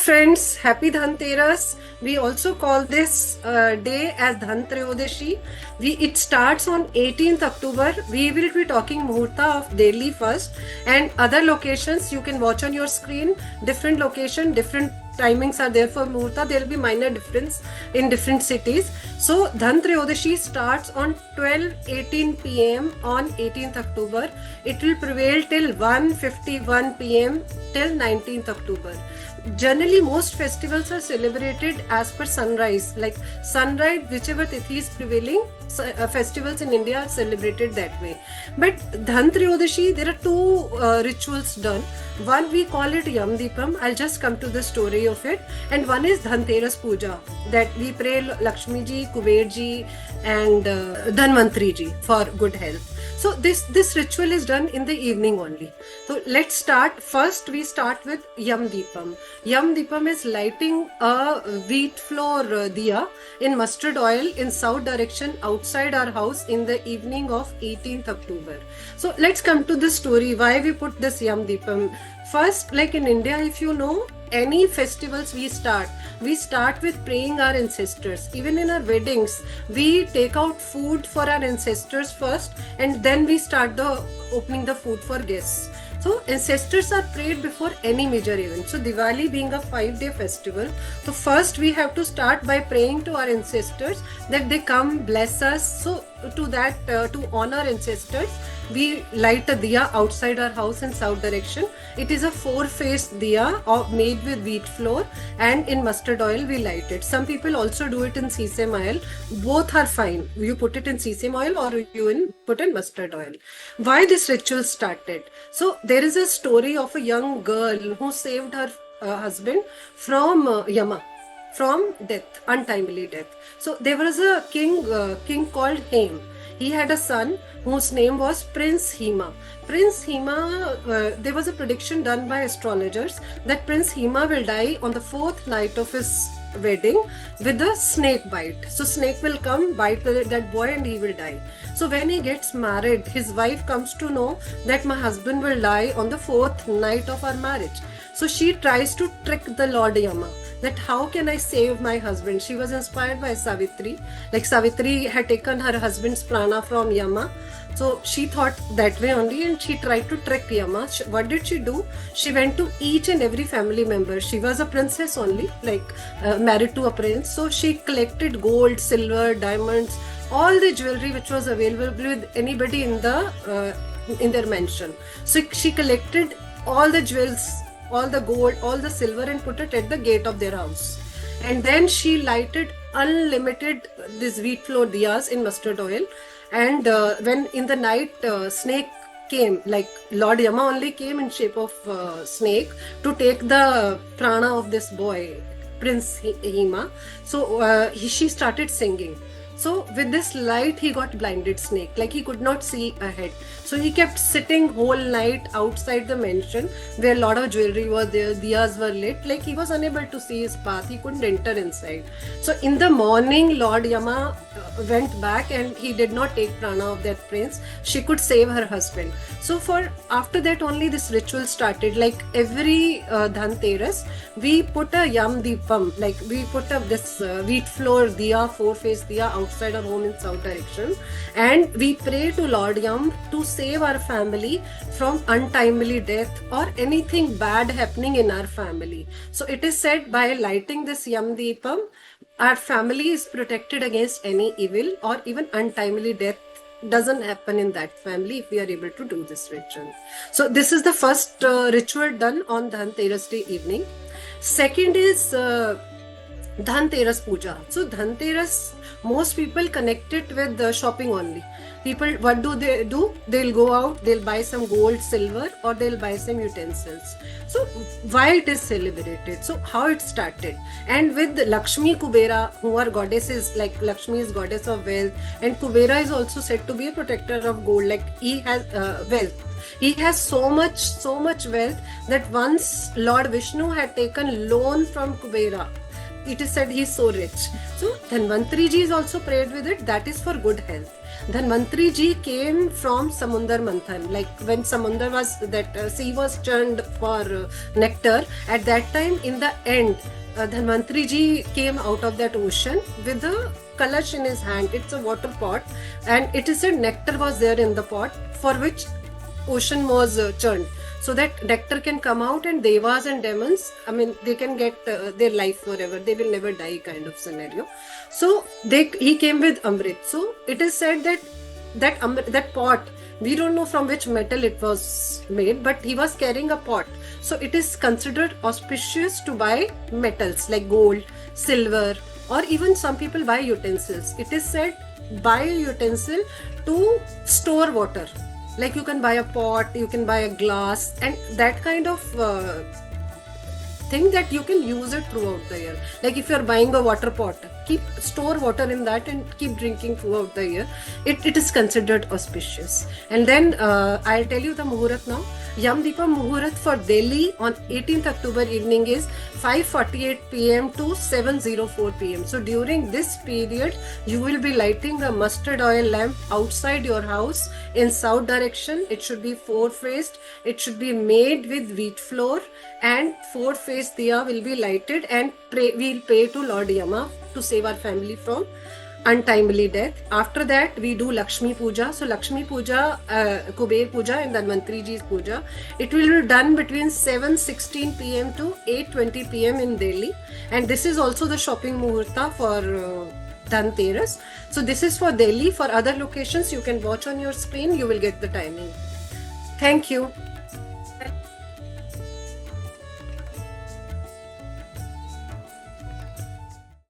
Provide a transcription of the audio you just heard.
friends, happy Dhanteras. We also call this day as Dhantrayodashi. It starts on 18th October. We will be talking Muhurta of Delhi first and other locations you can watch on your screen. Different location, different timings are there for Muhurta. There will be minor difference in different cities. So Dhantrayodashi starts on 12:18 p.m. on 18th October. It will prevail till 1:51 p.m. till 19th October. Generally, most festivals are celebrated as per sunrise. Like sunrise, whichever tithi is prevailing, festivals in India are celebrated that way. But Dhantrayodashi, there are two rituals done. One we call it Yam Deepam. I'll just come to the story of it. And one is Dhanteras Puja, that we pray Lakshmi ji, Kuber ji, and Dhanvantri ji for good health. So this ritual is done in the evening only. So let's start. First, we start with Yam Deepam. Yam Deepam is lighting a wheat flour diya in mustard oil in south direction outside our house in the evening of 18th October. So let's come to the story why we put this Yam Deepam. First, like in India, if you know, any festivals we start with praying our ancestors. Even in our weddings, we take out food for our ancestors first and then we start the opening the food for guests. So ancestors are prayed before any major event. So Diwali being a 5-day festival, so first we have to start by praying to our ancestors that they come bless us. So to honor ancestors, we light a diya outside our house in south direction. It is a 4-faced diya made with wheat flour and in mustard oil we light it. Some people also do it in sesame oil. Both are fine. You put it in sesame oil or you put in mustard oil. Why this ritual started? So there is a story of a young girl who saved her husband from Yama, from death, untimely death. So there was a king called Hem. He had a son whose name was Prince Hema. Prince Hema, there was a prediction done by astrologers that Prince Hema will die on the 4th night of his wedding with a snake bite. So snake will come, bite that boy and he will die. So when he gets married, his wife comes to know that my husband will die on the 4th night of our marriage. So she tries to trick the Lord Yama, that how can I save my husband? She was inspired by Savitri. Like Savitri had taken her husband's prana from Yama. So she thought that way only and she tried to trick Yama. What did she do? She went to each and every family member. She was a princess only, like married to a prince. So she collected gold, silver, diamonds, all the jewelry which was available with anybody in their mansion. So she collected all the jewels, all the gold, all the silver and put it at the gate of their house. And then she lighted unlimited these wheat flour diyas in mustard oil. And when in the night snake came, like Lord Yama only came in shape of snake to take the prana of this boy, Prince Hema. So she started singing. So with this light, he got blinded snake, like he could not see ahead. So he kept sitting whole night outside the mansion where a lot of jewelry was there, diyas were lit, like he was unable to see his path, he couldn't enter inside. So in the morning, Lord Yama went back and he did not take prana of that prince. She could save her husband. So after that only this ritual started. Like every Dhanteras, we put a Yam Deepam, like we put this wheat flour diya, 4-faced diya outside our home in south direction, and we pray to Lord Yam to save our family from untimely death or anything bad happening in our family. So it is said by lighting this Yam Deepam, our family is protected against any evil or even untimely death doesn't happen in that family if we are able to do this ritual. So this is the first ritual done on Dhanteras Day evening. Second is Dhanteras Puja. So Dhanteras, most people connect it with shopping only. People, what do? They'll go out, they'll buy some gold, silver, or they'll buy some utensils. So why it is celebrated? So how it started? And with Lakshmi Kubera, who are goddesses, like Lakshmi is goddess of wealth, and Kubera is also said to be a protector of gold. Like he has wealth. He has so much wealth that once Lord Vishnu had taken loan from Kubera. It is said he is so rich. So Dhanvantri ji is also prayed with it. That is for good health. Dhanvantri ji came from Samundar Manthan. Like when Samundar was, that sea was churned for nectar, at that time in the end, Dhanvantri ji came out of that ocean with a kalash in his hand. It's a water pot, and it is said nectar was there in the pot for which ocean was churned, so that nectar can come out and devas and demons, I mean, they can get their life forever, they will never die, kind of scenario. So he came with amrit. So it is said that that pot, we don't know from which metal it was made, but he was carrying a pot. So it is considered auspicious to buy metals like gold, silver, or even some people buy utensils. It is said, buy a utensil to store water. Like you can buy a pot, you can buy a glass, and that kind of thing that you can use it throughout the year. Like if you're buying a water pot, store water in that and keep drinking throughout the year. It is considered auspicious. And then I'll tell you the Muhurat now. Yamdipa Muhurat for Delhi on 18th October evening is 5:48 p.m. to 7:04 p.m. So during this period, you will be lighting a mustard oil lamp outside your house in south direction. It should be four-faced. It should be made with wheat flour, and four-faced diya will be lighted, and we'll pray to Lord Yama to save our family from untimely death. After that, we do Lakshmi Puja. So Lakshmi Puja, Kuber Puja and Dhanvantri Ji's Puja. It will be done between 7:16 p.m. to 8:20 p.m. in Delhi. And this is also the shopping Muhurta for Dhanteras. So this is for Delhi. For other locations, you can watch on your screen. You will get the timing. Thank you.